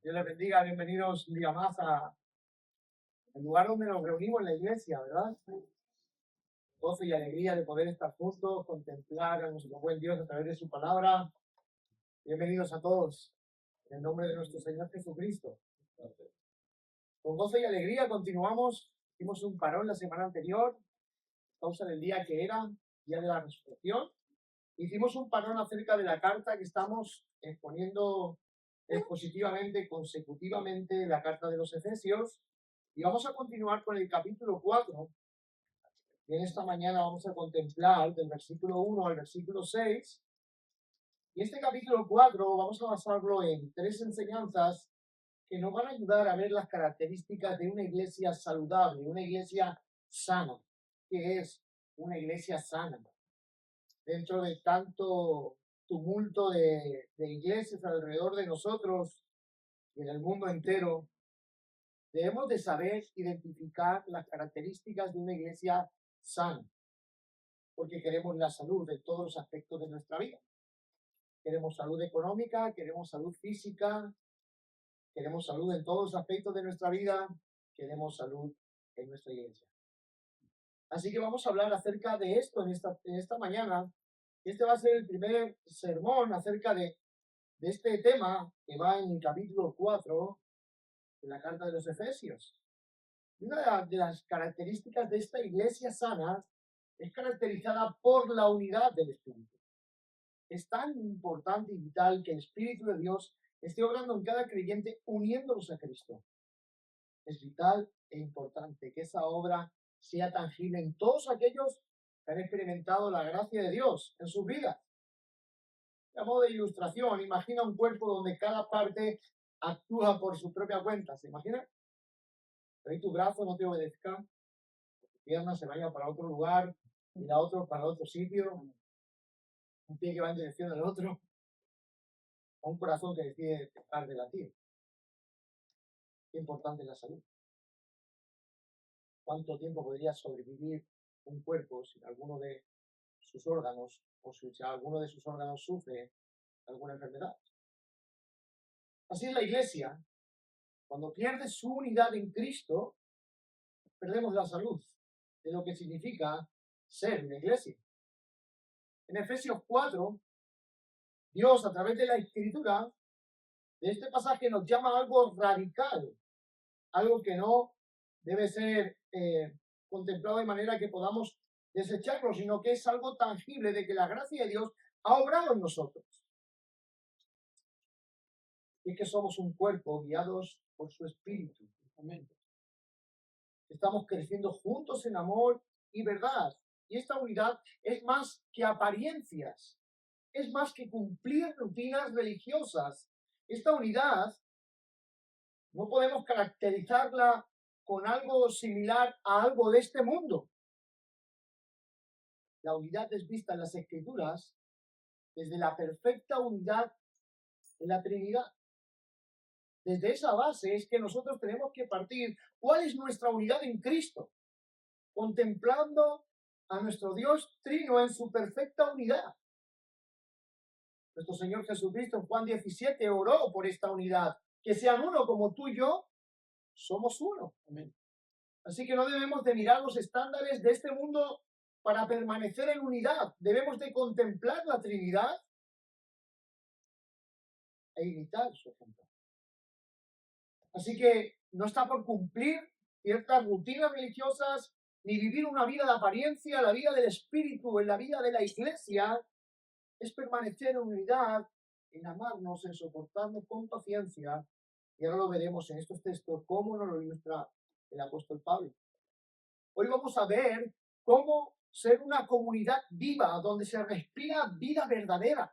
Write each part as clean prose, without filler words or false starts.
Dios les bendiga, bienvenidos un día más al lugar donde nos reunimos en la iglesia, ¿verdad? Gozo y alegría de poder estar juntos, contemplar a nuestro buen Dios a través de su palabra. Bienvenidos a todos, en el nombre de nuestro Señor Jesucristo. Con gozo y alegría continuamos. Hicimos un parón la semana anterior, a causa del día que era, día de la resurrección. Hicimos un parón acerca de la carta que estamos exponiendo expositivamente, consecutivamente, la carta de los Efesios. Y vamos a continuar con el capítulo 4. Y en esta mañana vamos a contemplar del versículo 1 al versículo 6. Y este capítulo 4 vamos a basarlo en 3 enseñanzas que nos van a ayudar a ver las características de una iglesia saludable, una iglesia sana. ¿Qué es una iglesia sana? Dentro de tanto tumulto de iglesias alrededor de nosotros y en el mundo entero, debemos de saber identificar las características de una iglesia sana, porque queremos la salud en todos los aspectos de nuestra vida. Queremos salud económica, queremos salud física, queremos salud en todos los aspectos de nuestra vida, queremos salud en nuestra iglesia. Así que vamos a hablar acerca de esto en esta mañana. Este va a ser el primer sermón acerca de este tema que va en el capítulo 4 de la carta de los Efesios. Y una de las características de esta iglesia sana es caracterizada por la unidad del Espíritu. Es tan importante y vital que el Espíritu de Dios esté obrando en cada creyente uniéndolos a Cristo. Es vital e importante que esa obra sea tangible en todos aquellos que han experimentado la gracia de Dios en sus vidas. A modo de ilustración, imagina un cuerpo donde cada parte actúa por su propia cuenta. ¿Se imagina? Ahí tu brazo no te obedezca, tu pierna se vaya para otro lugar y la otra para otro sitio, un pie que va en dirección del otro, o un corazón que decide dejar de latir. Qué importante es la salud. ¿Cuánto tiempo podría sobrevivir un cuerpo sin alguno de sus órganos o si alguno de sus órganos sufre alguna enfermedad? Así es la iglesia. Cuando pierde su unidad en Cristo, perdemos la salud de lo que significa ser una iglesia. En Efesios 4, Dios, a través de la Escritura, de este pasaje nos llama a algo radical, algo que no debe ser contemplado de manera que podamos desecharlo, sino que es algo tangible de que la gracia de Dios ha obrado en nosotros. Y es que somos un cuerpo guiados por su Espíritu. Amén. Estamos creciendo juntos en amor y verdad. Y esta unidad es más que apariencias, es más que cumplir rutinas religiosas. Esta unidad no podemos caracterizarla con algo similar a algo de este mundo. La unidad es vista en las Escrituras desde la perfecta unidad de la Trinidad. Desde esa base es que nosotros tenemos que partir. ¿Cuál es nuestra unidad en Cristo? Contemplando a nuestro Dios trino en su perfecta unidad. Nuestro Señor Jesucristo en Juan 17 oró por esta unidad. Que sean uno como tú y yo somos uno. Amén. Así que no debemos de mirar los estándares de este mundo para permanecer en unidad. Debemos de contemplar la Trinidad e imitar su ejemplo. Así que no está por cumplir ciertas rutinas religiosas ni vivir una vida de apariencia. La vida del Espíritu en la vida de la iglesia es permanecer en unidad, en amarnos, en soportarnos con paciencia. Y ahora lo veremos en estos textos, cómo nos lo ilustra el apóstol Pablo. Hoy vamos a ver cómo ser una comunidad viva, donde se respira vida verdadera.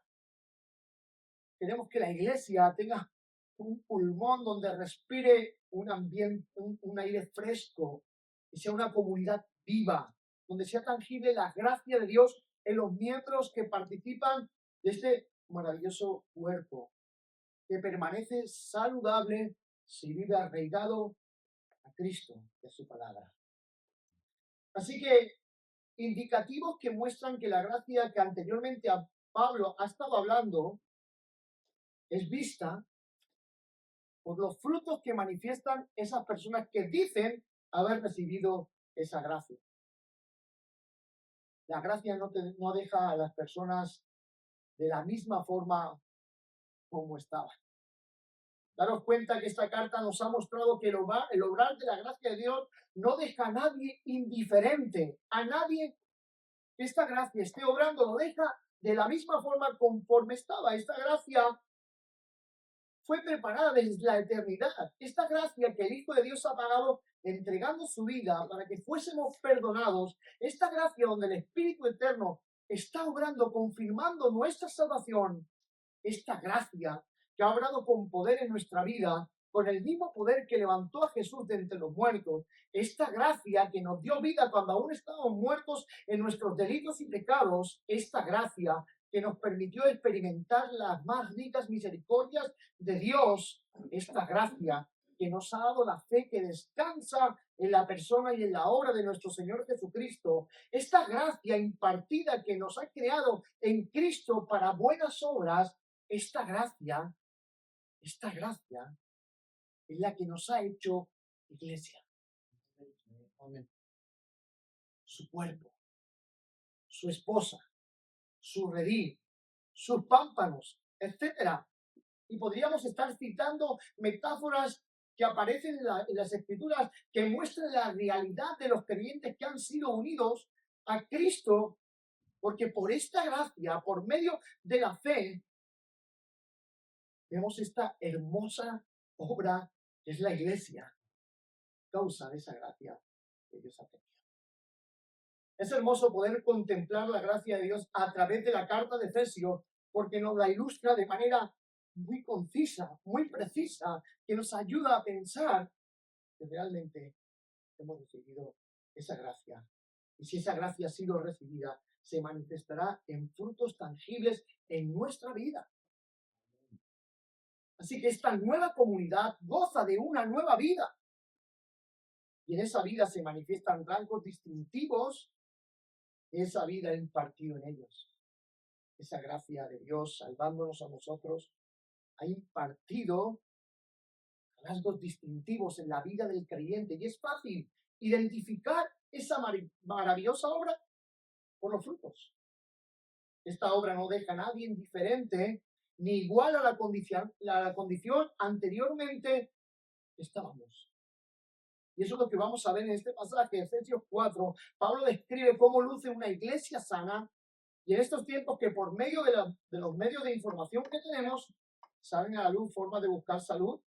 Queremos que la iglesia tenga un pulmón donde respire un ambiente, un aire fresco, y sea una comunidad viva, donde sea tangible la gracia de Dios en los miembros que participan de este maravilloso cuerpo, que permanece saludable si vive arraigado a Cristo y a su palabra. Así que indicativos que muestran que la gracia que anteriormente a Pablo ha estado hablando es vista por los frutos que manifiestan esas personas que dicen haber recibido esa gracia. La gracia no deja a las personas de la misma forma como estaban. Daros cuenta que esta carta nos ha mostrado que el obrar de la gracia de Dios no deja a nadie indiferente, a nadie que esta gracia esté obrando, lo deja de la misma forma conforme estaba. Esta gracia fue preparada desde la eternidad. Esta gracia que el Hijo de Dios ha pagado entregando su vida para que fuésemos perdonados, esta gracia donde el Espíritu Eterno está obrando, confirmando nuestra salvación, esta gracia que ha obrado con poder en nuestra vida, con el mismo poder que levantó a Jesús de entre los muertos, esta gracia que nos dio vida cuando aún estábamos muertos en nuestros delitos y pecados, esta gracia que nos permitió experimentar las más ricas misericordias de Dios, esta gracia que nos ha dado la fe que descansa en la persona y en la obra de nuestro Señor Jesucristo, esta gracia impartida que nos ha creado en Cristo para buenas obras, esta gracia es la que nos ha hecho iglesia. Su cuerpo, su esposa, su redil, sus pámpanos, etcétera. Y podríamos estar citando metáforas que aparecen en las Escrituras que muestran la realidad de los creyentes que han sido unidos a Cristo, porque por esta gracia, por medio de la fe, vemos esta hermosa obra que es la iglesia, causa de esa gracia que Dios ha tenido. Es hermoso poder contemplar la gracia de Dios a través de la carta de Efesios, porque nos la ilustra de manera muy concisa, muy precisa, que nos ayuda a pensar que realmente hemos recibido esa gracia. Y si esa gracia ha sido recibida, se manifestará en frutos tangibles en nuestra vida. Así que esta nueva comunidad goza de una nueva vida. Y en esa vida se manifiestan rasgos distintivos de esa vida impartida en ellos. Esa gracia de Dios salvándonos a nosotros ha impartido rasgos distintivos en la vida del creyente. Y es fácil identificar esa maravillosa obra por los frutos. Esta obra no deja a nadie indiferente ni igual a la condición anteriormente estábamos. Y eso es lo que vamos a ver en este pasaje, Efesios 4. Pablo describe cómo luce una iglesia sana, y en estos tiempos que por medio de los medios de información que tenemos, salen a la luz formas de buscar salud.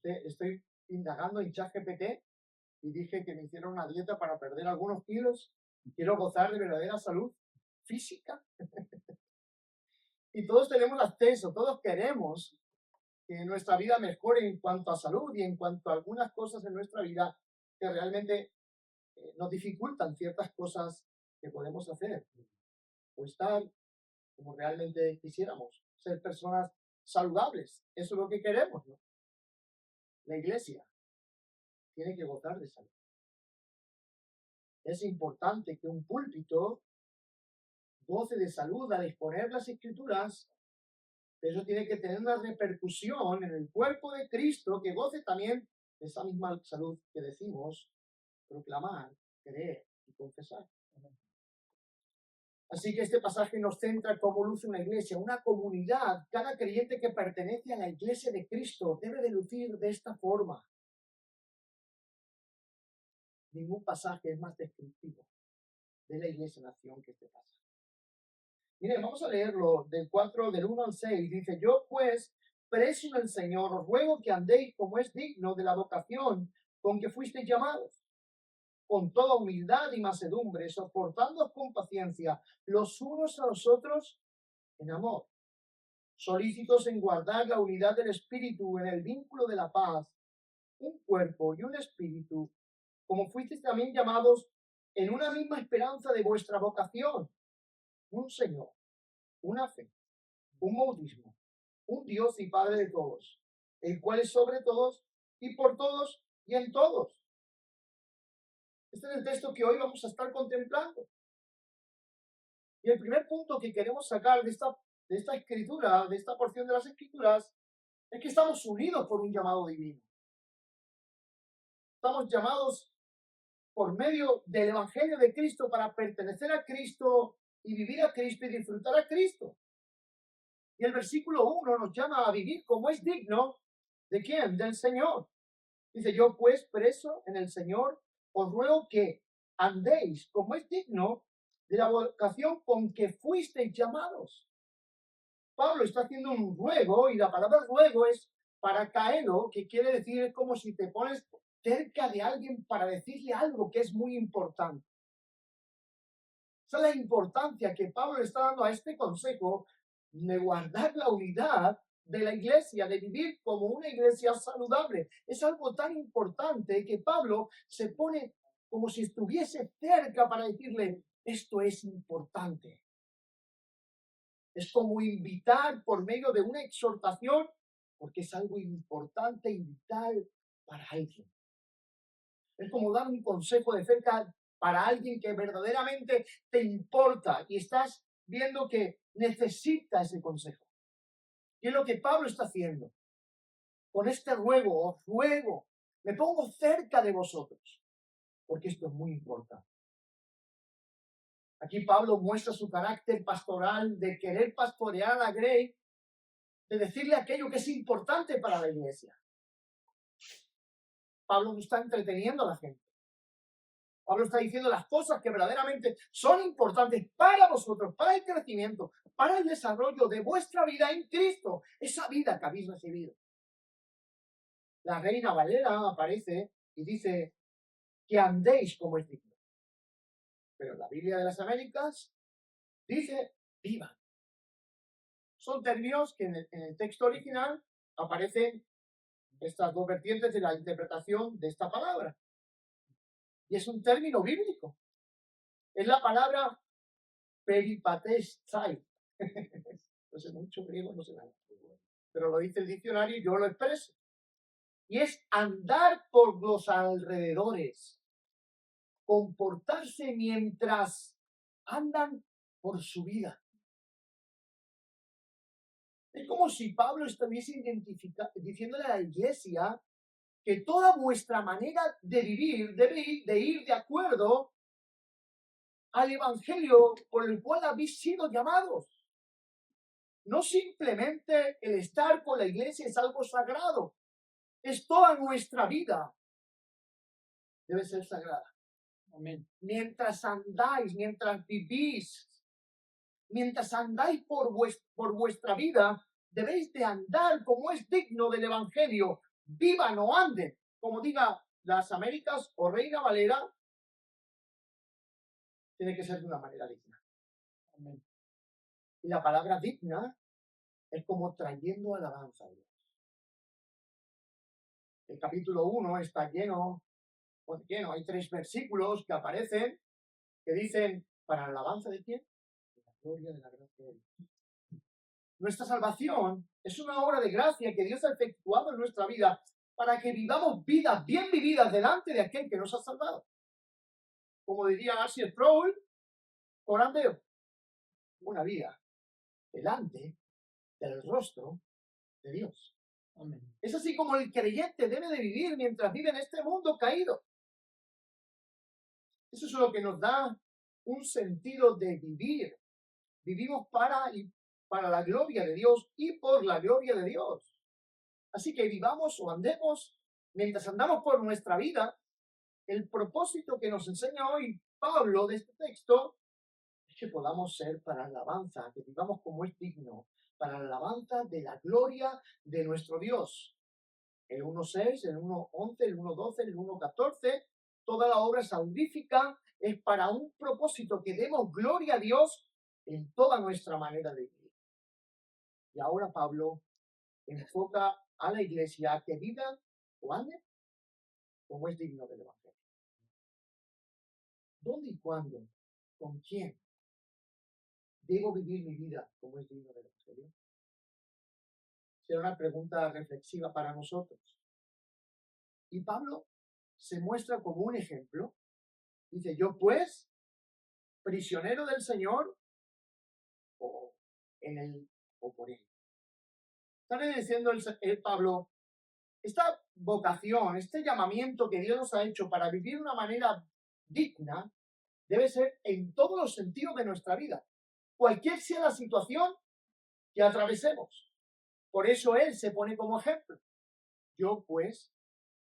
Estoy indagando en ChatGPT y dije que me hicieron una dieta para perder algunos kilos y quiero gozar de verdadera salud física. Y todos tenemos acceso, todos queremos que nuestra vida mejore en cuanto a salud y en cuanto a algunas cosas en nuestra vida que realmente nos dificultan ciertas cosas que podemos hacer o estar como realmente quisiéramos, ser personas saludables. Eso es lo que queremos, ¿no? La iglesia tiene que gozar de salud. Es importante que un púlpito goce de salud al exponer las escrituras. Eso tiene que tener una repercusión en el cuerpo de Cristo, que goce también de esa misma salud que decimos proclamar, creer y confesar. Así que este pasaje nos centra cómo luce una iglesia, una comunidad. Cada creyente que pertenece a la iglesia de Cristo debe de lucir de esta forma. Ningún pasaje es más descriptivo de la iglesia-nación que este pasaje. Miren, vamos a leerlo del 1 al 6. Dice, yo pues, preso en el Señor, os ruego que andéis como es digno de la vocación con que fuisteis llamados, con toda humildad y mansedumbre, soportándoos con paciencia los unos a los otros en amor, solícitos en guardar la unidad del Espíritu en el vínculo de la paz, un cuerpo y un espíritu, como fuisteis también llamados en una misma esperanza de vuestra vocación, un Señor, una fe, un bautismo, un Dios y Padre de todos, el cual es sobre todos y por todos y en todos. Este es el texto que hoy vamos a estar contemplando. Y el primer punto que queremos sacar de esta escritura, de esta porción de las escrituras, Es que estamos unidos por un llamado divino. Estamos llamados por medio del Evangelio de Cristo para pertenecer a Cristo y vivir a Cristo y disfrutar a Cristo. Y el versículo 1 nos llama a vivir como es digno. ¿De quién? Del Señor. Dice, yo pues preso en el Señor, os ruego que andéis como es digno de la vocación con que fuisteis llamados. Pablo está haciendo un ruego, y la palabra ruego es paracaelo, que quiere decir, es como si te pones cerca de alguien para decirle algo que es muy importante. Esa es la importancia que Pablo le está dando a este consejo de guardar la unidad de la iglesia, de vivir como una iglesia saludable. Es algo tan importante que Pablo se pone como si estuviese cerca para decirle, esto es importante. Es como invitar por medio de una exhortación, porque es algo importante y vital para alguien. Es como dar un consejo de cerca para alguien que verdaderamente te importa y estás viendo que necesita ese consejo. Y es lo que Pablo está haciendo. Con este ruego, os ruego, me pongo cerca de vosotros, porque esto es muy importante. Aquí Pablo muestra su carácter pastoral de querer pastorear a la grey, de decirle aquello que es importante para la iglesia. Pablo no está entreteniendo a la gente. Pablo está diciendo las cosas que verdaderamente son importantes para vosotros, para el crecimiento, para el desarrollo de vuestra vida en Cristo, esa vida que habéis recibido. La Reina Valera aparece y dice que andéis como es digno. Pero la Biblia de las Américas dice vivan. Son términos que en el texto original aparecen estas dos vertientes de la interpretación de esta palabra. Y es un término bíblico. Es la palabra peripatestai. No sé mucho griego, no sé nada. Pero lo dice el diccionario y yo lo expreso. Y es andar por los alrededores. Comportarse mientras andan por su vida. Es como si Pablo estuviese diciéndole a la iglesia que toda vuestra manera de vivir debe de ir de acuerdo al evangelio por el cual habéis sido llamados. No simplemente el estar con la iglesia es algo sagrado, es toda nuestra vida. Debe ser sagrada. Amén. Mientras andáis, mientras vivís, mientras andáis por vuestra vida, debéis de andar como es digno del evangelio. Vivan o anden, como diga las Américas o Reina Valera, tiene que ser de una manera digna. Amén. Y la palabra digna es como trayendo alabanza a Dios. El capítulo 1 está lleno, hay 3 versículos que aparecen que dicen, ¿para la alabanza de quién? De la gloria de la gracia de Dios. Nuestra salvación es una obra de gracia que Dios ha efectuado en nuestra vida para que vivamos vidas bien vividas delante de aquel que nos ha salvado. Como diría Arcee Sproul, corandeo, una vida delante del rostro de Dios. Amén. Es así como el creyente debe de vivir mientras vive en este mundo caído. Eso es lo que nos da un sentido de vivir. Vivimos para la gloria de Dios y por la gloria de Dios. Así que vivamos o andemos, mientras andamos por nuestra vida, el propósito que nos enseña hoy Pablo de este texto es que podamos ser para la alabanza, que vivamos como es digno, para la alabanza de la gloria de nuestro Dios. El 1.6, el 1.11, el 1.12, el 1.14, toda la obra salvífica es para un propósito, que demos gloria a Dios en toda nuestra manera de vivir. Y ahora Pablo enfoca a la iglesia a que viva o ande como es digno del evangelio. ¿Dónde y cuándo? ¿Con quién debo vivir mi vida como es digno del evangelio? Será una pregunta reflexiva para nosotros. Y Pablo se muestra como un ejemplo. Dice, yo pues, prisionero del Señor, o por él. Está diciendo el Pablo, esta vocación, este llamamiento que Dios nos ha hecho para vivir de una manera digna, debe ser en todos los sentidos de nuestra vida, cualquier sea la situación que atravesemos. Por eso Él se pone como ejemplo. Yo, pues,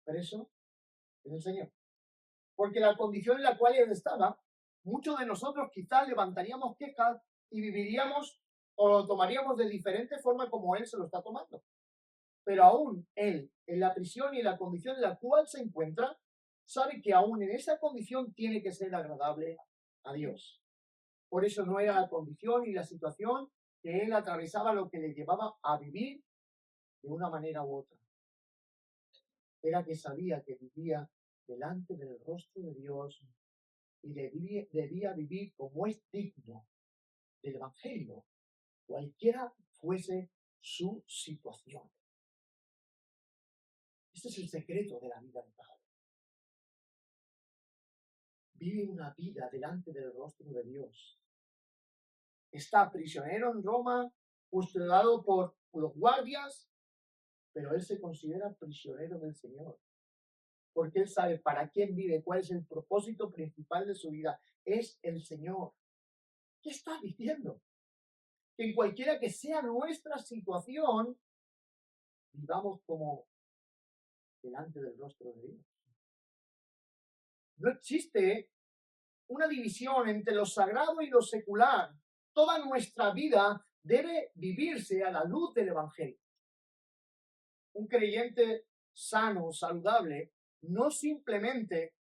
preso en el Señor. Porque la condición en la cual Él estaba, muchos de nosotros quizás levantaríamos quejas y viviríamos o lo tomaríamos de diferente forma como Él se lo está tomando. Pero aún Él, en la prisión y en la condición en la cual se encuentra, sabe que aún en esa condición tiene que ser agradable a Dios. Por eso no era la condición y la situación que Él atravesaba lo que le llevaba a vivir de una manera u otra. Era que sabía que vivía delante del rostro de Dios y debía vivir como es digno del Evangelio, cualquiera fuese su situación. Este es el secreto de la vida de Pablo. Vive una vida delante del rostro de Dios. Está prisionero en Roma, custodiado por los guardias, pero él se considera prisionero del Señor. Porque él sabe para quién vive, cuál es el propósito principal de su vida. Es el Señor. ¿Qué está diciendo? Que en cualquiera que sea nuestra situación, vivamos como delante del rostro de Dios. No existe una división entre lo sagrado y lo secular. Toda nuestra vida debe vivirse a la luz del Evangelio. Un creyente sano, saludable, no simplemente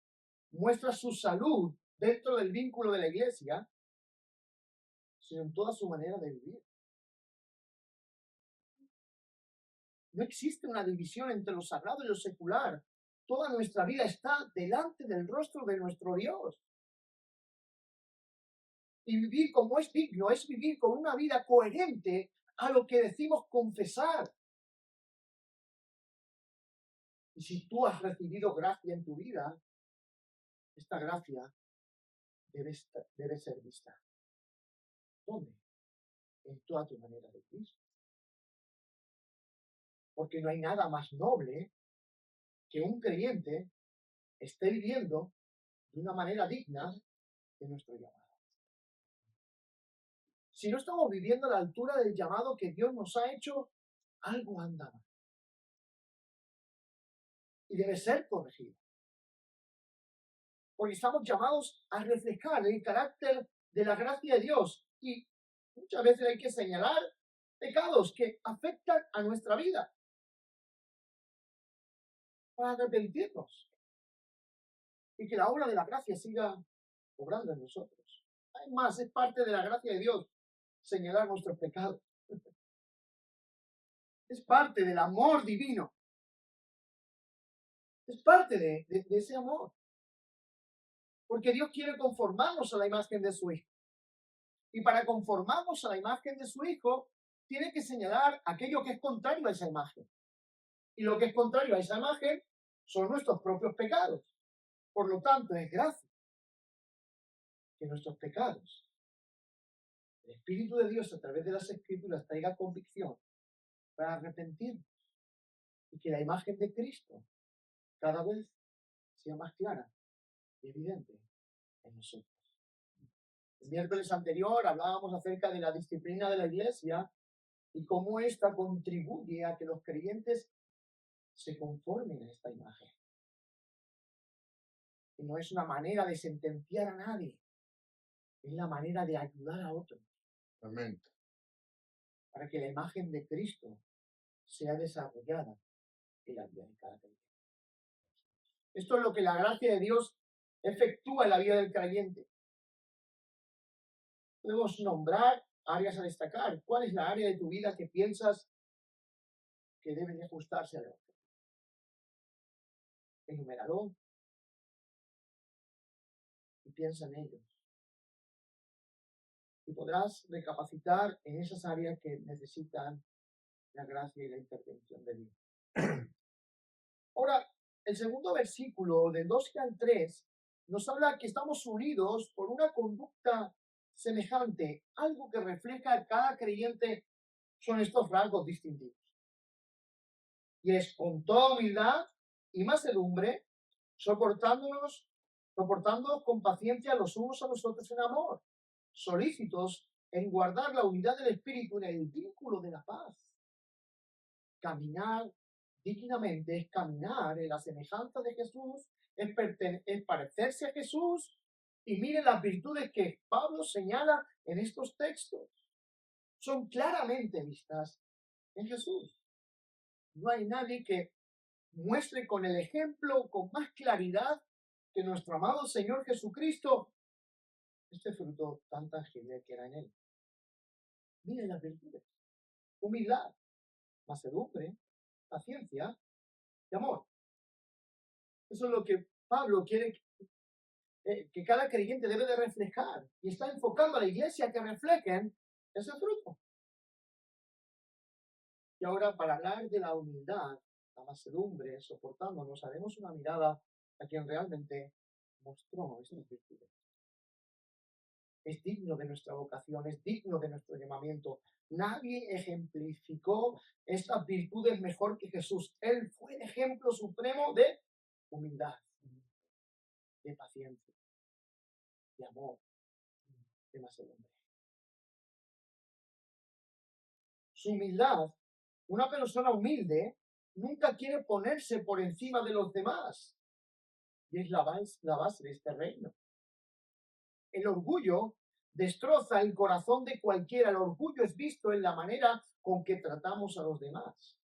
muestra su salud dentro del vínculo de la iglesia, sino en toda su manera de vivir. No existe una división entre lo sagrado y lo secular. Toda nuestra vida está delante del rostro de nuestro Dios. Y vivir como es digno es vivir con una vida coherente a lo que decimos confesar. Y si tú has recibido gracia en tu vida, esta gracia debe ser vista. ¿Dónde? En toda tu manera de vivir. Porque no hay nada más noble que un creyente esté viviendo de una manera digna de nuestro llamado. Si no estamos viviendo a la altura del llamado que Dios nos ha hecho, algo anda mal. Y debe ser corregido. Porque estamos llamados a reflejar el carácter de la gracia de Dios. Y muchas veces hay que señalar pecados que afectan a nuestra vida para arrepentirnos y que la obra de la gracia siga obrando en nosotros. Además, es parte de la gracia de Dios señalar nuestros pecados. Es parte del amor divino. Es parte de ese amor. Porque Dios quiere conformarnos a la imagen de su Hijo. Y para conformarnos a la imagen de su Hijo, tiene que señalar aquello que es contrario a esa imagen. Y lo que es contrario a esa imagen son nuestros propios pecados. Por lo tanto, es gracia que nuestros pecados, el Espíritu de Dios a través de las Escrituras traiga convicción para arrepentirnos y que la imagen de Cristo cada vez sea más clara y evidente en nosotros. El miércoles anterior hablábamos acerca de la disciplina de la Iglesia y cómo ésta contribuye a que los creyentes se conformen a esta imagen. Y no es una manera de sentenciar a nadie, es la manera de ayudar a otros. Amén. Para que la imagen de Cristo sea desarrollada en la vida de cada creyente. Esto es lo que la gracia de Dios efectúa en la vida del creyente. Podemos nombrar áreas a destacar. ¿Cuál es la área de tu vida que piensas que debe de ajustarse a la otra? Enuméralo y piensa en ellos. Y podrás recapacitar en esas áreas que necesitan la gracia y la intervención de Dios. Ahora, el segundo versículo, del 2 al 3, nos habla que estamos unidos por una conducta semejante. Algo que refleja a cada creyente son estos rasgos distintivos. Y es con toda humildad y mansedumbre, soportándonos con paciencia los unos a los otros en amor, solícitos en guardar la unidad del espíritu en el vínculo de la paz. Caminar dignamente es caminar en la semejanza de Jesús, es parecerse a Jesús, y miren las virtudes que Pablo señala en estos textos. Son claramente vistas en Jesús. No hay nadie que muestre con el ejemplo, con más claridad que nuestro amado Señor Jesucristo, este fruto tan tangible que era en él. Miren las virtudes: humildad, mansedumbre, paciencia y amor. Eso es lo que Pablo quiere que cada creyente debe de reflejar, y está enfocando a la iglesia a que reflejen ese fruto. Y ahora, para hablar de la humildad, la mansedumbre, soportándonos, haremos una mirada a quien realmente mostró esas virtudes. Es digno de nuestra vocación, es digno de nuestro llamamiento. Nadie ejemplificó estas virtudes mejor que Jesús. Él fue el ejemplo supremo de humildad, de paciencia, de amor, de mansedumbre. Su humildad, una persona humilde nunca quiere ponerse por encima de los demás. Y es la base de este reino. El orgullo destroza el corazón de cualquiera. El orgullo es visto en la manera con que tratamos a los demás.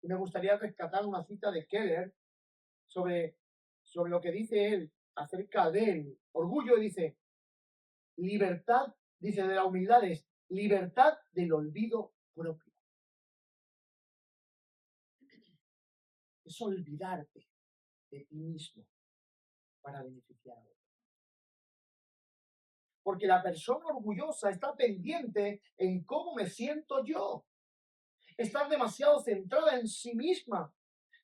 Y me gustaría rescatar una cita de Keller sobre lo que dice él acerca del orgullo. Dice, libertad, dice, de la humildad es libertad del olvido propio. Es olvidarte de ti mismo para beneficiar a otros. Porque la persona orgullosa está pendiente en cómo me siento yo. Está demasiado centrada en sí misma,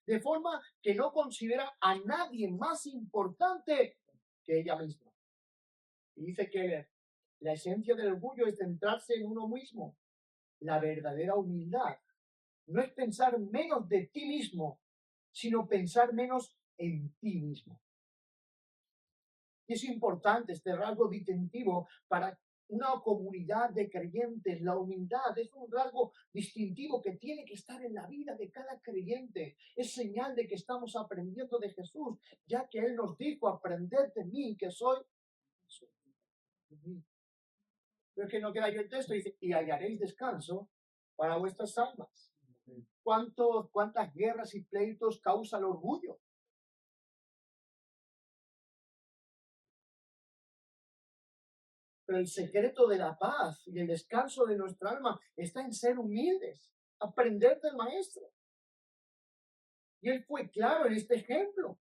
de forma que no considera a nadie más importante que ella misma. Y dice que la esencia del orgullo es centrarse en uno mismo. La verdadera humildad no es pensar menos de ti mismo, sino pensar menos en ti mismo. Y es importante este rasgo distintivo para una comunidad de creyentes. La humildad es un rasgo distintivo que tiene que estar en la vida de cada creyente. Es señal de que estamos aprendiendo de Jesús, ya que Él nos dijo, aprended de mí, que soy. Pero es que no queda yo el texto, dice, y hallaréis descanso para vuestras almas. ¿Cuántas guerras y pleitos causa el orgullo? Pero el secreto de la paz y el descanso de nuestra alma está en ser humildes, aprender del Maestro. Y él fue claro en este ejemplo.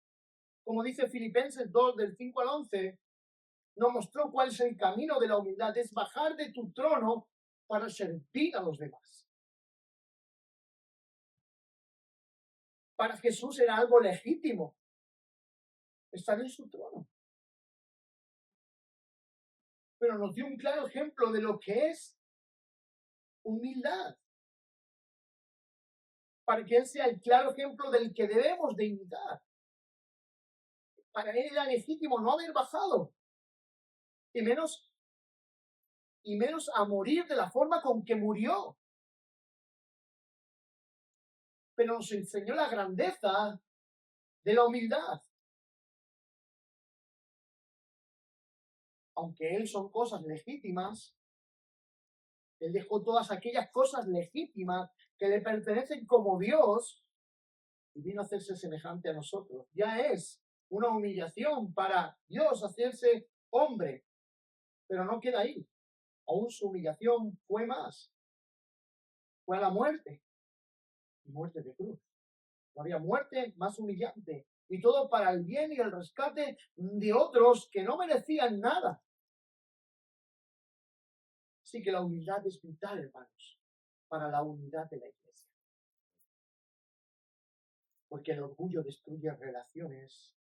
Como dice Filipenses 2, del 5 al 11, nos mostró cuál es el camino de la humildad: es bajar de tu trono para servir a los demás. Para Jesús era algo legítimo estar en su trono. Pero nos dio un claro ejemplo de lo que es humildad, para que Él sea el claro ejemplo del que debemos de imitar. Para Él era legítimo no haber bajado, y menos a morir de la forma con que murió. Pero nos enseñó la grandeza de la humildad. Aunque Él son cosas legítimas, Él dejó todas aquellas cosas legítimas que le pertenecen como Dios y vino a hacerse semejante a nosotros. Ya es una humillación para Dios hacerse hombre, pero no queda ahí. Aún su humillación fue más. Fue a la muerte, y muerte de cruz. No había muerte más humillante. Y todo para el bien y el rescate de otros que no merecían nada. Así que la humildad es vital, hermanos, para la unidad de la iglesia. Porque el orgullo destruye relaciones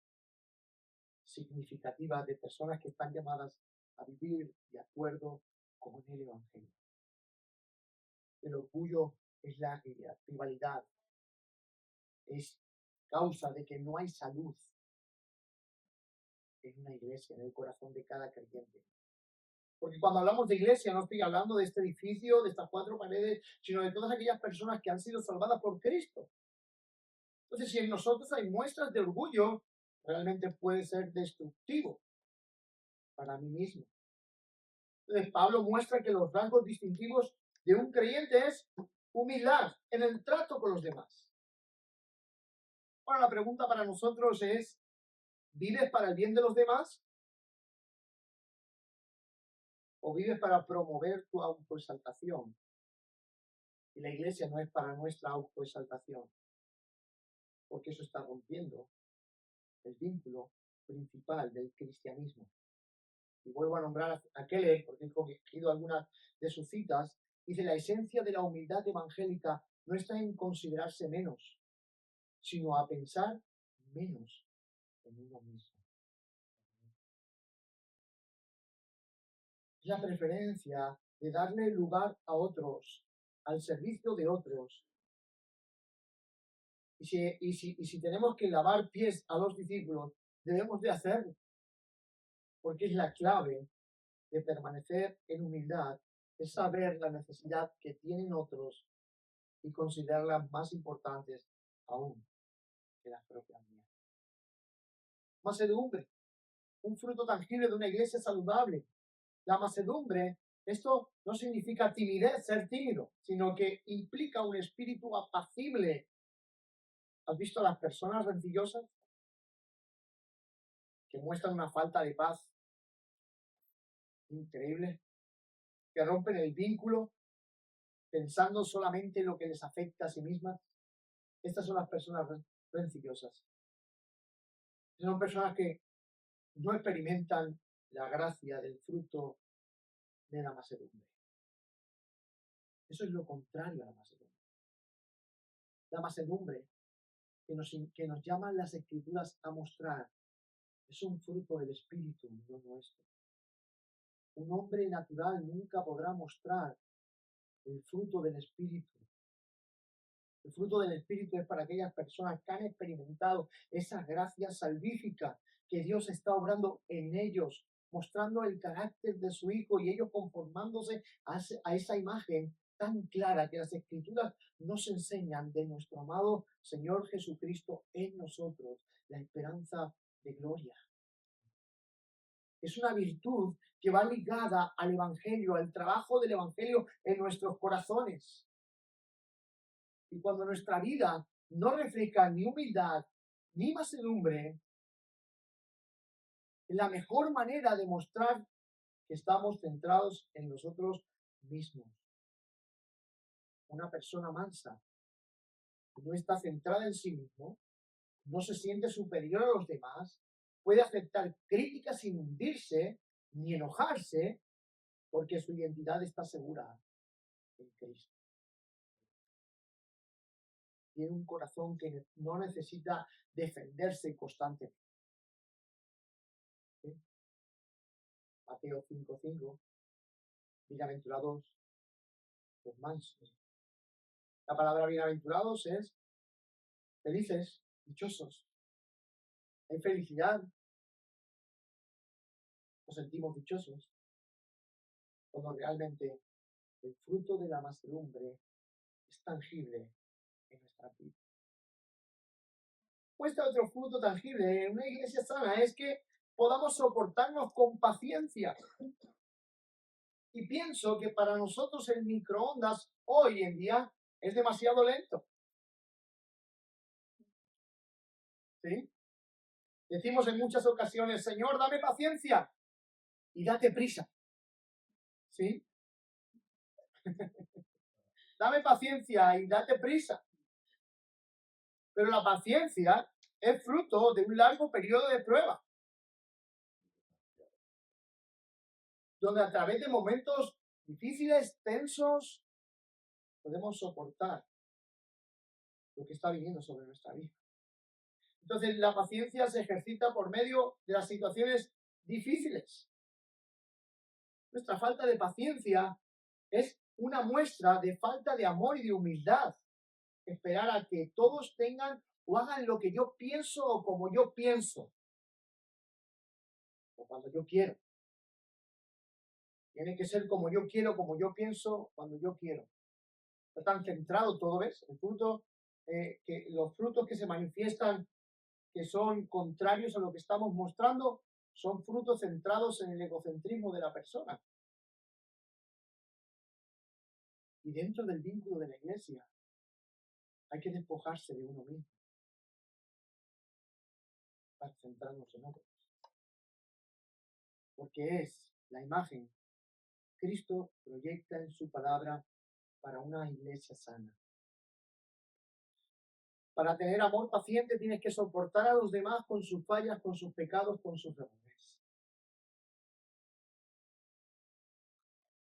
significativas de personas que están llamadas a vivir de acuerdo con el Evangelio. El orgullo es la rivalidad, es causa de que no hay salud en una iglesia, en el corazón de cada creyente. Porque cuando hablamos de iglesia no estoy hablando de este edificio, de estas 4 paredes, sino de todas aquellas personas que han sido salvadas por Cristo. Entonces, si en nosotros hay muestras de orgullo, realmente puede ser destructivo para mí mismo. Entonces, Pablo muestra que los rasgos distintivos de un creyente es humildad en el trato con los demás. Ahora, la pregunta para nosotros es, ¿vives para el bien de los demás? ¿O vives para promover tu autoexaltación? Y la iglesia no es para nuestra autoexaltación, porque eso está rompiendo el vínculo principal del cristianismo. Y vuelvo a nombrar a Keller, porque he cogido algunas de sus citas. Dice, la esencia de la humildad evangélica no está en considerarse menos, sino a pensar menos en uno mismo. Es la preferencia de darle lugar a otros, al servicio de otros. Y si tenemos que lavar pies a los discípulos, debemos de hacerlo, porque es la clave de permanecer en humildad, es saber la necesidad que tienen otros y considerarlas más importantes aún que las propias mías. Mansedumbre, un fruto tangible de una iglesia saludable. La mansedumbre, esto no significa timidez, ser tímido, sino que implica un espíritu apacible. ¿Has visto a las personas rencillosas que muestran una falta de paz increíble? Que rompen el vínculo pensando solamente en lo que les afecta a sí mismas. Estas son las personas rencillosas. Son personas que no experimentan la gracia del fruto de la mansedumbre. Eso es lo contrario a la mansedumbre. La mansedumbre que nos llaman las Escrituras a mostrar es un fruto del Espíritu, no nuestro. Un hombre natural nunca podrá mostrar el fruto del Espíritu. El fruto del Espíritu es para aquellas personas que han experimentado esa gracia salvífica que Dios está obrando en ellos, mostrando el carácter de su Hijo y ellos conformándose a esa imagen tan clara que las Escrituras nos enseñan de nuestro amado Señor Jesucristo en nosotros, la esperanza de gloria. Es una virtud que va ligada al Evangelio, al trabajo del Evangelio en nuestros corazones. Y cuando nuestra vida no refleja ni humildad ni mansedumbre, es la mejor manera de mostrar que estamos centrados en nosotros mismos. Una persona mansa que no está centrada en sí mismo, no se siente superior a los demás, puede aceptar críticas sin hundirse ni enojarse, porque su identidad está segura en Cristo. Tiene un corazón que no necesita defenderse constantemente. ¿Sí? Mateo 5:5, bienaventurados los mansos. La palabra bienaventurados es felices, dichosos. Hay felicidad. Nos sentimos dichosos cuando realmente el fruto de la mansedumbre es tangible en nuestra vida. Muestra otro fruto tangible en una iglesia sana es que podamos soportarnos con paciencia. Y pienso que para nosotros el microondas hoy en día es demasiado lento. ¿Sí? Decimos en muchas ocasiones, Señor, dame paciencia y date prisa. ¿Sí? Dame paciencia y date prisa. Pero la paciencia es fruto de un largo periodo de prueba, donde a través de momentos difíciles, tensos, podemos soportar lo que está viniendo sobre nuestra vida. Entonces, la paciencia se ejercita por medio de las situaciones difíciles. Nuestra falta de paciencia es una muestra de falta de amor y de humildad. Esperar a que todos tengan o hagan lo que yo pienso o como yo pienso, o cuando yo quiero. Tiene que ser como yo quiero, como yo pienso, cuando yo quiero. Está tan centrado todo, ¿ves? El fruto, que los frutos que se manifiestan, que son contrarios a lo que estamos mostrando, son frutos centrados en el egocentrismo de la persona. Y dentro del vínculo de la iglesia hay que despojarse de uno mismo para centrarnos en otros. Porque es la imagen que Cristo proyecta en su palabra para una iglesia sana. Para tener amor paciente tienes que soportar a los demás con sus fallas, con sus pecados, con sus errores.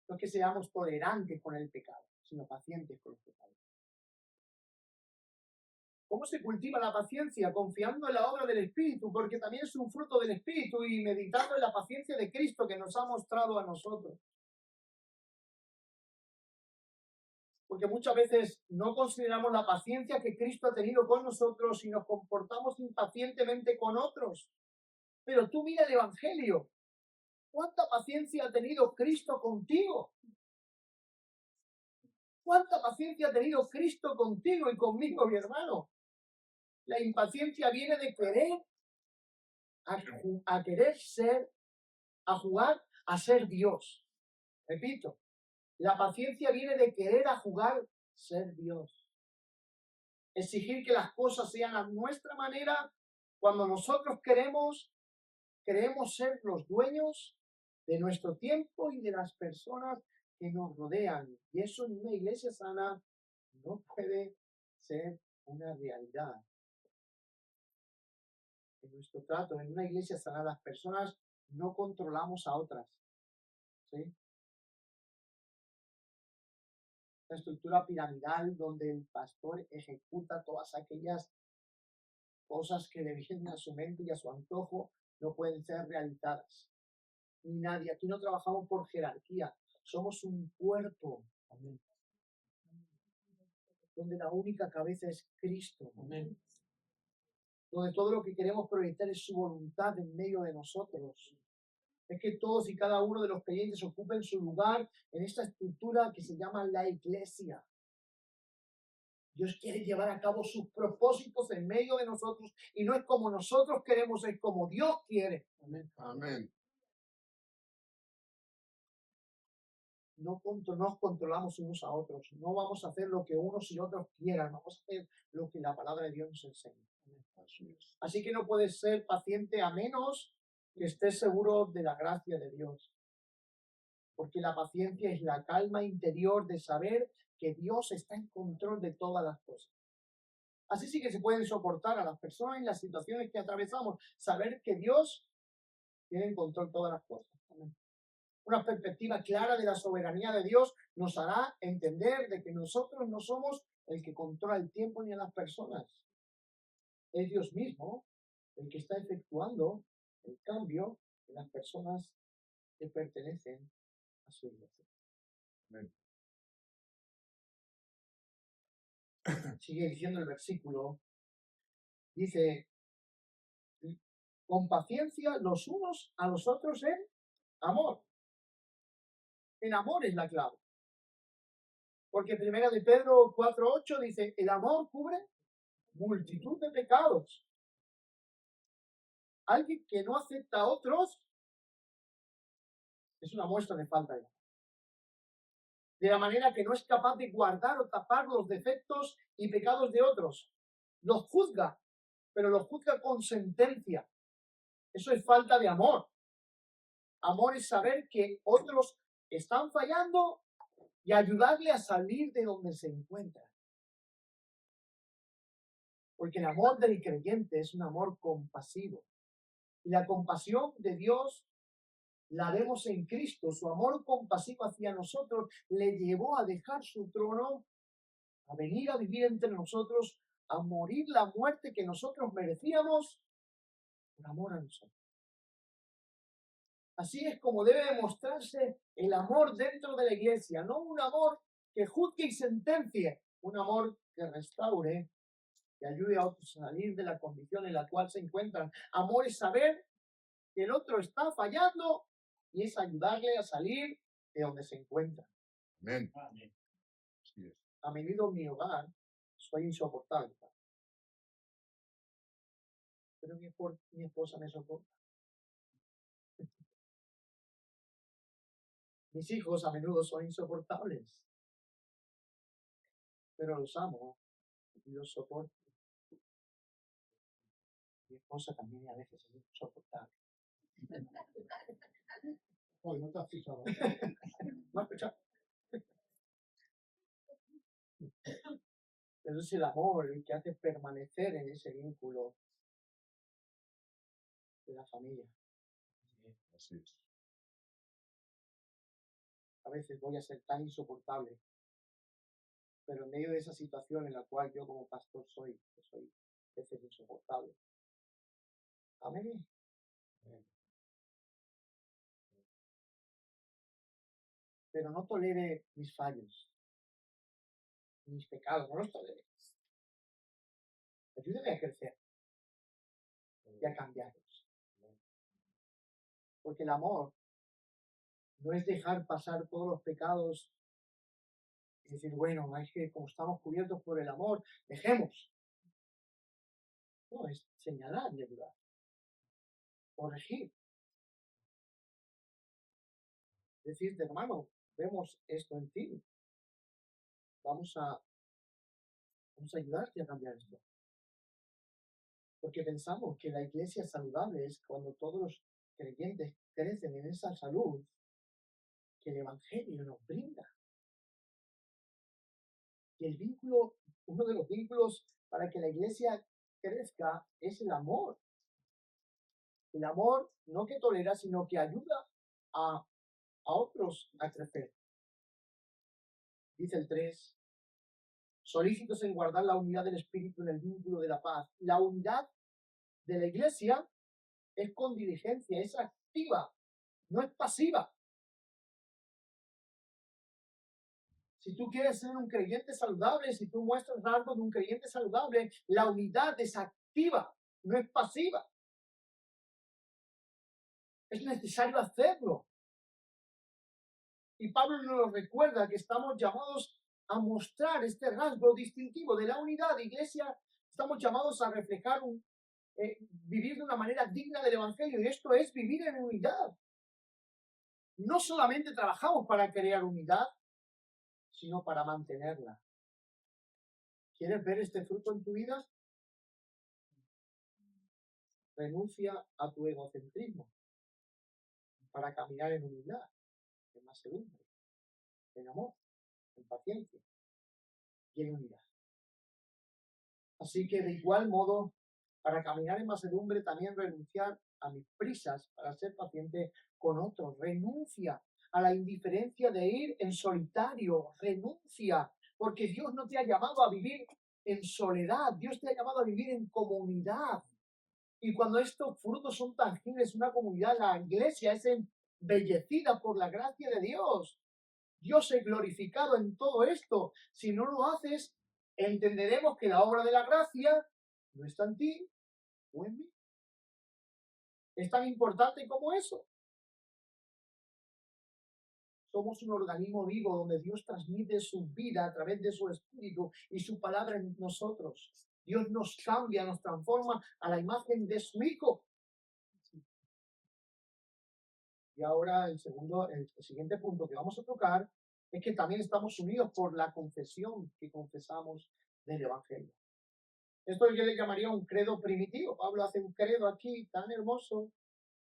No es que seamos tolerantes con el pecado, sino pacientes con los pecados. ¿Cómo se cultiva la paciencia? Confiando en la obra del Espíritu, porque también es un fruto del Espíritu, y meditando en la paciencia de Cristo que nos ha mostrado a nosotros. Porque muchas veces no consideramos la paciencia que Cristo ha tenido con nosotros y nos comportamos impacientemente con otros. Pero tú mira el Evangelio. ¿Cuánta paciencia ha tenido Cristo contigo? ¿Cuánta paciencia ha tenido Cristo contigo y conmigo, mi hermano? La impaciencia viene de querer, a querer ser, a jugar a ser Dios. Repito, la paciencia viene de querer a jugar ser Dios. Exigir que las cosas sean a nuestra manera cuando nosotros queremos ser los dueños de nuestro tiempo y de las personas que nos rodean. Y eso en una iglesia sana no puede ser una realidad. En nuestro trato, en una iglesia sana, las personas no controlamos a otras. ¿Sí? La estructura piramidal donde el pastor ejecuta todas aquellas cosas que le vienen a su mente y a su antojo, no pueden ser realizadas. Ni nadie. Aquí no trabajamos por jerarquía. Somos un cuerpo. Amén. Donde la única cabeza es Cristo. Amén. Donde todo lo que queremos proyectar es su voluntad en medio de nosotros. Es que todos y cada uno de los creyentes ocupen su lugar en esta estructura que se llama la iglesia. Dios quiere llevar a cabo sus propósitos en medio de nosotros, y no es como nosotros queremos, es como Dios quiere. Amén. Amén. No nos controlamos unos a otros. No vamos a hacer lo que unos y otros quieran. Vamos a hacer lo que la palabra de Dios nos enseña. Así que no puedes ser paciente a menos que estés seguro de la gracia de Dios. Porque la paciencia es la calma interior de saber que Dios está en control de todas las cosas. Así sí que se pueden soportar a las personas y las situaciones que atravesamos. Saber que Dios tiene en control todas las cosas. Amén. Una perspectiva clara de la soberanía de Dios nos hará entender de que nosotros no somos el que controla el tiempo ni a las personas. Es Dios mismo el que está efectuando el cambio en las personas que pertenecen a su iglesia. Amén. Sigue diciendo el versículo. Dice, con paciencia los unos a los otros en amor. El amor es la clave. Porque primera de Pedro 4:8 dice, el amor cubre multitud de pecados. Alguien que no acepta a otros es una muestra de falta de amor. De la manera que no es capaz de guardar o tapar los defectos y pecados de otros. Los juzga, pero los juzga con sentencia. Eso es falta de amor. Amor es saber que otros están fallando y ayudarle a salir de donde se encuentra. Porque el amor del creyente es un amor compasivo. Y la compasión de Dios la vemos en Cristo. Su amor compasivo hacia nosotros le llevó a dejar su trono, a venir a vivir entre nosotros, a morir la muerte que nosotros merecíamos por amor a nosotros. Así es como debe demostrarse el amor dentro de la iglesia, no un amor que juzgue y sentencie, un amor que restaure y ayude a otros a salir de la condición en la cual se encuentran. Amor es saber que el otro está fallando y es ayudarle a salir de donde se encuentra. Amén. Así es. A menudo en mi hogar soy insoportable, pero mi esposa me soporta. Mis hijos a menudo son insoportables, pero los amo y los soporto. Mi esposa también a veces es insoportable. Oye, no te has fijado. ¿No has escuchado? Pero es el amor el que hace permanecer en ese vínculo de la familia. Así es. A veces voy a ser tan insoportable, pero en medio de esa situación en la cual yo como pastor soy a veces insoportable. Amén. Pero no tolere mis fallos, mis pecados, no los tolere. Ayúdeme a crecer y a cambiarlos. Porque el amor no es dejar pasar todos los pecados y decir, bueno, es que como estamos cubiertos por el amor, dejemos. No, es señalar y ayudar. Corregir. Decirte, hermano, vemos esto en ti. Vamos a ayudarte a cambiar esto. Porque pensamos que la iglesia saludable es cuando todos los creyentes crecen en esa salud que el Evangelio nos brinda. Y el vínculo, uno de los vínculos para que la iglesia crezca es el amor. El amor no que tolera, sino que ayuda a otros a crecer. Dice el 3, solícitos en guardar la unidad del espíritu en el vínculo de la paz. La unidad de la iglesia es con diligencia, es activa, no es pasiva. Si tú quieres ser un creyente saludable, si tú muestras rasgos de un creyente saludable, la unidad es activa, no es pasiva. Es necesario hacerlo. Y Pablo nos recuerda que estamos llamados a mostrar este rasgo distintivo de la unidad. Iglesia, estamos llamados a reflejar vivir de una manera digna del Evangelio. Y esto es vivir en unidad. No solamente trabajamos para crear unidad, sino para mantenerla. ¿Quieres ver este fruto en tu vida? Renuncia a tu egocentrismo para caminar en humildad, en mansedumbre, en amor, en paciencia y en unidad. Así que de igual modo, para caminar en mansedumbre también renunciar a mis prisas para ser paciente con otros. Renuncia a la indiferencia de ir en solitario. Renuncia, porque Dios no te ha llamado a vivir en soledad. Dios te ha llamado a vivir en comunidad. Y cuando estos frutos son tangibles, una comunidad, la iglesia es embellecida por la gracia de Dios. Dios es glorificado en todo esto. Si no lo haces, entenderemos que la obra de la gracia no está en ti o en mí. Es tan importante como eso. Somos un organismo vivo donde Dios transmite su vida a través de su espíritu y su palabra en nosotros. Dios nos cambia, nos transforma a la imagen de su Hijo. Y ahora el siguiente punto que vamos a tocar es que también estamos unidos por la confesión que confesamos del Evangelio. Esto yo le llamaría un credo primitivo. Pablo hace un credo aquí tan hermoso,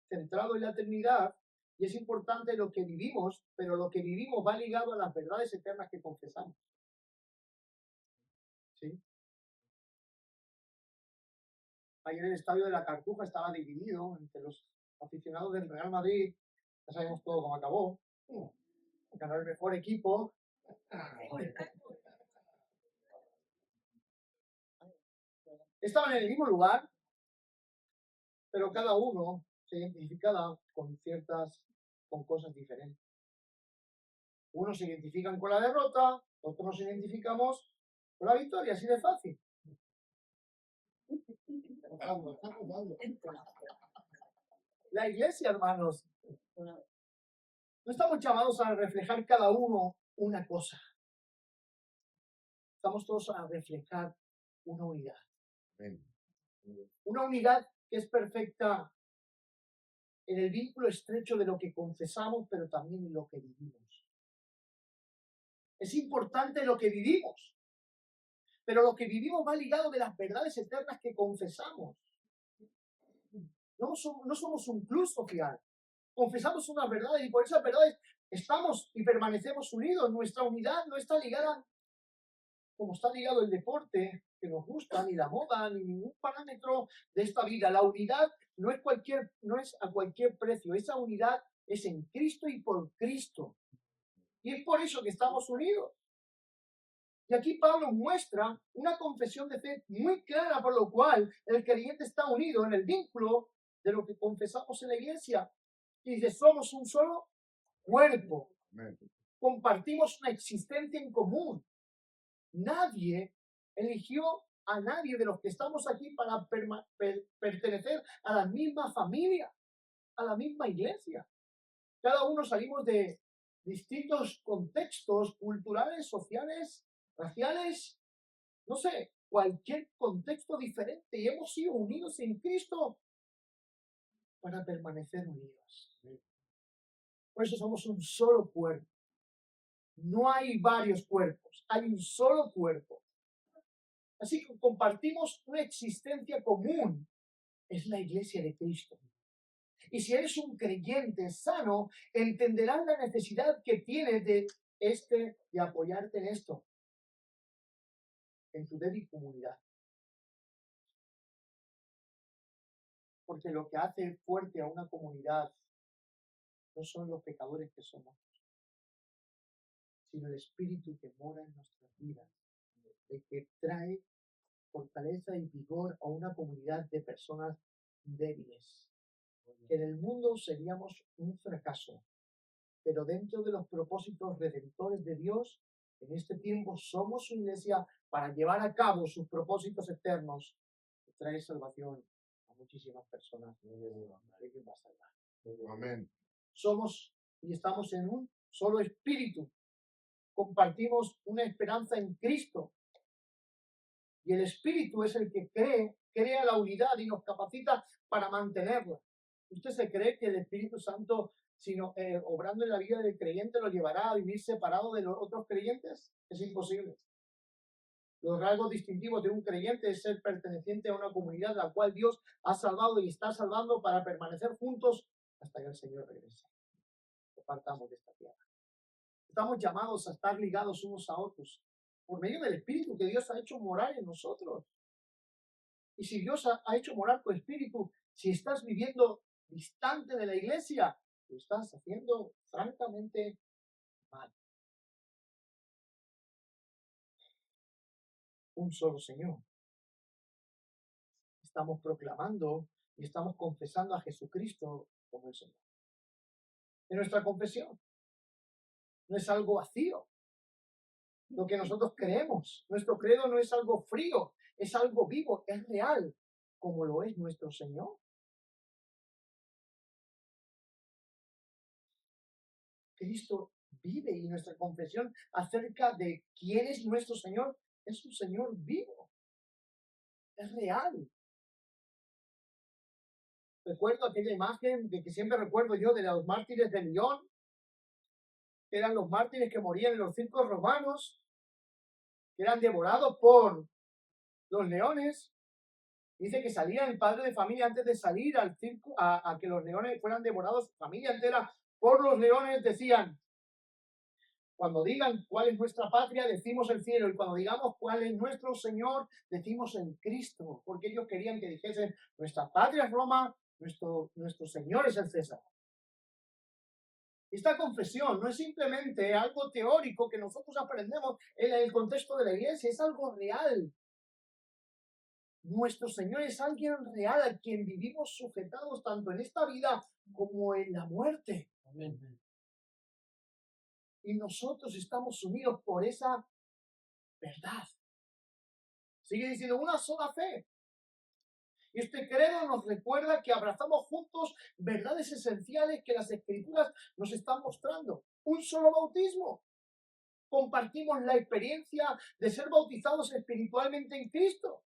centrado en la eternidad, y es importante lo que vivimos, pero lo que vivimos va ligado a las verdades eternas que confesamos. ¿Sí? Ayer el estadio de la Cartuja estaba dividido entre los aficionados del Real Madrid, ya sabemos todo cómo acabó, ganó el mejor equipo. Estaban en el mismo lugar, pero cada uno se identificaba con cosas diferentes. Unos se identifican con la derrota, otros nos identificamos con la victoria, así de fácil. Está contando. La iglesia, hermanos, no estamos llamados a reflejar cada uno una cosa. Estamos todos a reflejar una unidad. Amén. Una unidad que es perfecta en el vínculo estrecho de lo que confesamos, pero también en lo que vivimos. Es importante lo que vivimos, pero lo que vivimos va ligado de las verdades eternas que confesamos. No somos un club social. Confesamos unas verdades y por esas verdades estamos y permanecemos unidos. Nuestra unidad no está ligada como está ligado el deporte que nos gusta, ni la moda, ni ningún parámetro de esta vida. La unidad no es a cualquier precio. Esa unidad es en Cristo y por Cristo. Y es por eso que estamos unidos. Y aquí Pablo muestra una confesión de fe muy clara, por lo cual el creyente está unido en el vínculo de lo que confesamos en la iglesia. Y dice, somos un solo cuerpo. Amén. Compartimos una existencia en común. Nadie eligió a nadie de los que estamos aquí para pertenecer a la misma familia, a la misma iglesia. Cada uno salimos de distintos contextos culturales, sociales, raciales, no sé, cualquier contexto diferente, y hemos sido unidos en Cristo para permanecer unidos. Por eso somos un solo cuerpo. No hay varios cuerpos, hay un solo cuerpo. Así que compartimos una existencia común. Es la iglesia de Cristo. Y si eres un creyente sano, entenderás la necesidad que tienes de apoyarte en esto, en tu débil comunidad. Porque lo que hace fuerte a una comunidad no son los pecadores que somos, sino el espíritu que mora en nuestras vidas, el que trae fortaleza y vigor a una comunidad de personas débiles. Que en el mundo seríamos un fracaso, pero dentro de los propósitos redentores de Dios, en este tiempo somos su iglesia para llevar a cabo sus propósitos eternos y traer salvación a muchísimas personas. ¿Quién va a salvar? Amén. Somos y estamos en un solo espíritu. Compartimos una esperanza en Cristo. Y el espíritu es el que crea la unidad y nos capacita para mantenerla. ¿Usted se cree que el Espíritu Santo, obrando en la vida del creyente, lo llevará a vivir separado de los otros creyentes? Es imposible. Los rasgos distintivos de un creyente es ser perteneciente a una comunidad la cual Dios ha salvado y está salvando para permanecer juntos hasta que el Señor regrese. Que partamos de esta tierra. Estamos llamados a estar ligados unos a otros por medio del Espíritu que Dios ha hecho morar en nosotros. Y si Dios ha hecho morar tu espíritu, si estás viviendo distante de la iglesia, lo estás haciendo francamente mal. Un solo Señor. Estamos proclamando y estamos confesando a Jesucristo como el Señor. En nuestra confesión no es algo vacío. Lo que nosotros creemos, nuestro credo no es algo frío, es algo vivo, es real, como lo es nuestro Señor. Cristo vive y nuestra confesión acerca de quién es nuestro Señor es un Señor vivo, es real. Recuerdo aquella imagen de que siempre recuerdo yo de los mártires de Lyon, que eran los mártires que morían en los circos romanos, que eran devorados por los leones. Dice que salía el padre de familia antes de salir al circo a que los leones fueran devorados, familia entera, por los leones, decían: cuando digan cuál es nuestra patria, decimos el cielo. Y cuando digamos cuál es nuestro Señor, decimos en Cristo. Porque ellos querían que dijesen, nuestra patria es Roma, nuestro Señor es el César. Esta confesión no es simplemente algo teórico que nosotros aprendemos en el contexto de la iglesia, es algo real. Nuestro Señor es alguien real a quien vivimos sujetados tanto en esta vida como en la muerte. Amén. Y nosotros estamos unidos por esa verdad. Sigue diciendo una sola fe. Y este credo nos recuerda que abrazamos juntos verdades esenciales que las Escrituras nos están mostrando. Un solo bautismo. Compartimos la experiencia de ser bautizados espiritualmente en Cristo.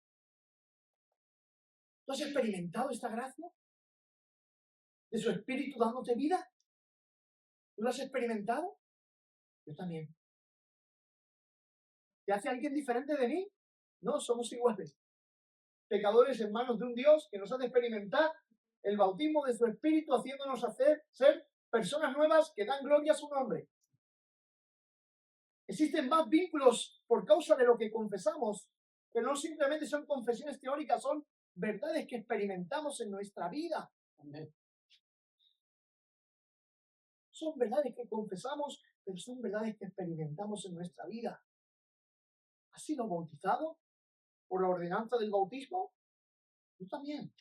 ¿Tú has experimentado esta gracia? ¿De su Espíritu dándote vida? ¿Tú lo has experimentado? Yo también. ¿Te hace alguien diferente de mí? No, somos iguales. Pecadores en manos de un Dios que nos hace experimentar el bautismo de su Espíritu, haciéndonos ser personas nuevas que dan gloria a su nombre. Existen más vínculos por causa de lo que confesamos, pero no simplemente son confesiones teóricas, son verdades que experimentamos en nuestra vida. Amén. Son verdades que confesamos, pero son verdades que experimentamos en nuestra vida. ¿Has sido bautizado por la ordenanza del bautismo? Yo también.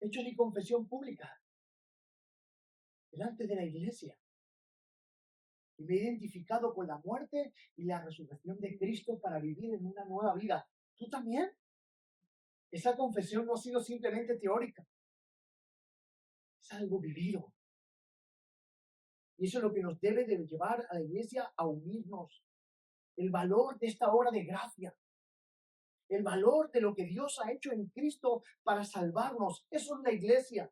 He hecho mi confesión pública delante de la iglesia. Y me he identificado con la muerte y la resurrección de Cristo para vivir en una nueva vida. ¿Tú también? Esa confesión no ha sido simplemente teórica. Es algo vivido. Y eso es lo que nos debe de llevar a la iglesia a unirnos. El valor de esta obra de gracia. El valor de lo que Dios ha hecho en Cristo para salvarnos. Eso es la iglesia.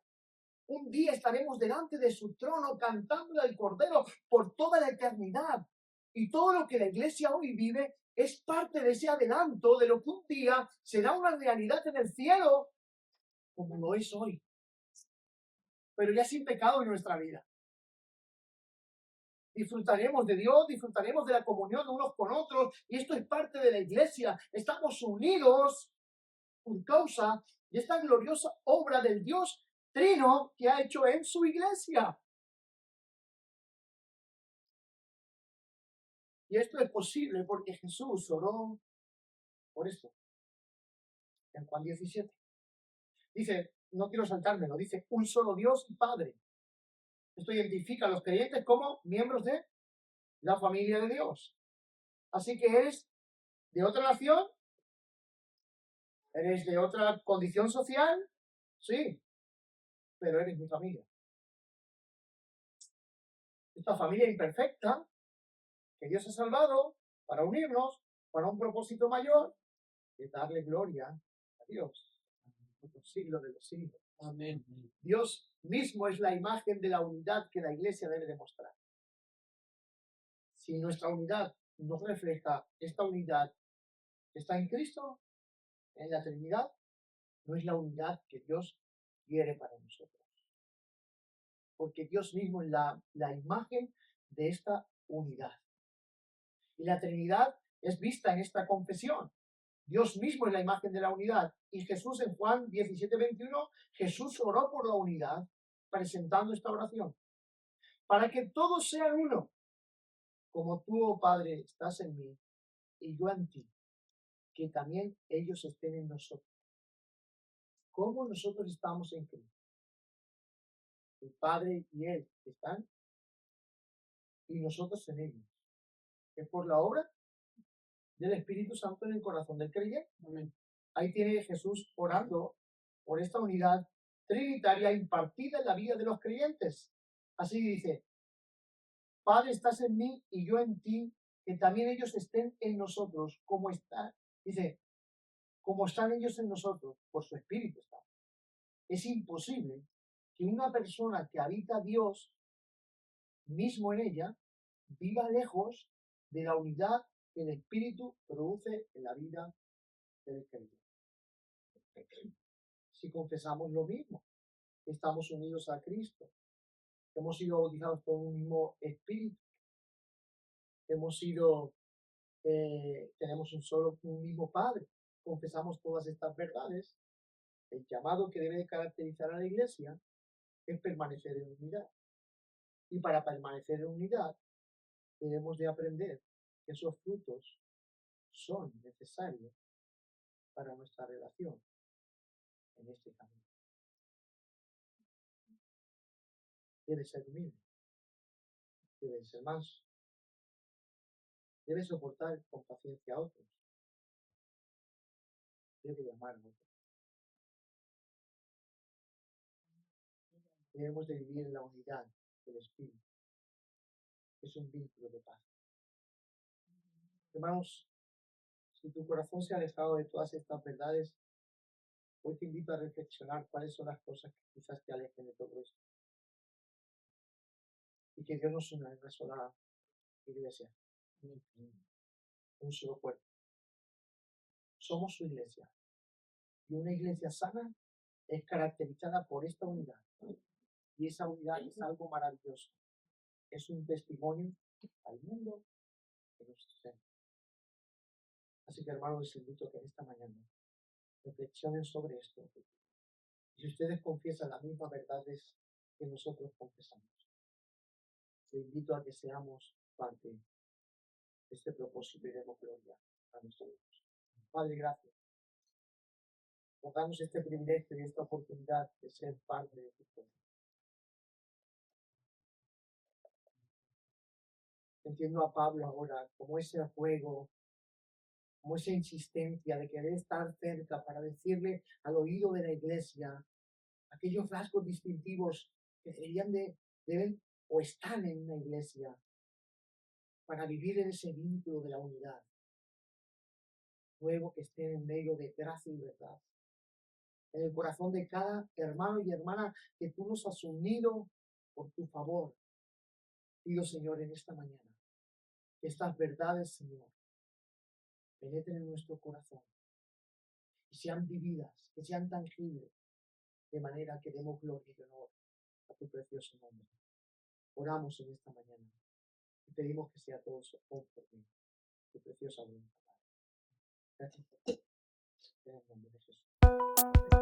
Un día estaremos delante de su trono cantando al Cordero por toda la eternidad. Y todo lo que la iglesia hoy vive es parte de ese adelanto de lo que un día será una realidad en el cielo, como lo es hoy. Pero ya sin pecado en nuestra vida. Disfrutaremos de Dios, disfrutaremos de la comunión de unos con otros, y esto es parte de la iglesia. Estamos unidos por causa de esta gloriosa obra del Dios Trino que ha hecho en su iglesia. Y esto es posible porque Jesús oró por esto. En Juan 17. Dice, no quiero saltármelo, dice, un solo Dios y Padre. Esto identifica a los creyentes como miembros de la familia de Dios. Así que eres de otra nación, eres de otra condición social, sí, pero eres mi familia. Esta familia imperfecta que Dios ha salvado para unirnos para un propósito mayor, de darle gloria a Dios por los siglos de los siglos. Amén. Dios mismo es la imagen de la unidad que la iglesia debe demostrar. Si nuestra unidad no refleja esta unidad que está en Cristo, en la Trinidad, no es la unidad que Dios quiere para nosotros. Porque Dios mismo es la imagen de esta unidad. Y la Trinidad es vista en esta confesión. Dios mismo es la imagen de la unidad. Y Jesús en Juan 17:21, Jesús oró por la unidad presentando esta oración. Para que todos sean uno, como tú, oh Padre, estás en mí y yo en ti, que también ellos estén en nosotros. ¿Cómo nosotros estamos en Cristo? El Padre y Él están y nosotros en ellos. Es por la obra del Espíritu Santo en el corazón del creyente. Amén. Ahí tiene Jesús orando por esta unidad trinitaria impartida en la vida de los creyentes. Así dice, Padre, estás en mí y yo en ti, que también ellos estén en nosotros, como está, dice, como están ellos en nosotros, por su Espíritu está. Es imposible que una persona que habita a Dios mismo en ella viva lejos de la unidad que el Espíritu produce en la vida del creyente. Si confesamos lo mismo, estamos unidos a Cristo, hemos sido bautizados por un mismo Espíritu, tenemos un mismo Padre, confesamos todas estas verdades, el llamado que debe de caracterizar a la Iglesia es permanecer en unidad. Y para permanecer en unidad debemos de aprender que esos frutos son necesarios para nuestra relación en este camino. Debe ser humilde, debe ser manso, debe soportar con paciencia a otros, debe llamar a otro. Debemos de vivir en la unidad del Espíritu. Es un vínculo de paz. Hermanos, si tu corazón se ha alejado de todas estas verdades, hoy te invito a reflexionar cuáles son las cosas que quizás te alejen de todo esto. Y que Dios nos una en una sola iglesia, un solo cuerpo. Somos su iglesia. Y una iglesia sana es caracterizada por esta unidad. Y esa unidad es algo maravilloso. Es un testimonio al mundo de nuestro ser. Así que, hermanos, les invito a que en esta mañana reflexionen sobre esto. Y si ustedes confiesan las mismas verdades que nosotros confesamos, les invito a que seamos parte de este propósito y demos gloria a nuestro Dios. Padre, gracias por darnos este privilegio y esta oportunidad de ser parte de tu pueblo. Entiendo a Pablo ahora como ese juego, como esa insistencia de querer estar cerca para decirle al oído de la iglesia aquellos rasgos distintivos que deben o están en una iglesia para vivir en ese vínculo de la unidad. Luego que estén en medio de gracia y verdad. En el corazón de cada hermano y hermana que tú nos has unido por tu favor. Pido, Señor, en esta mañana, que estas verdades, Señor, penetren en nuestro corazón y sean vividas, que sean tangibles, de manera que demos gloria y honor a tu precioso nombre. Oramos en esta mañana y pedimos que sea todo conforme a tu preciosa voluntad. Gracias por en el nombre de Jesús.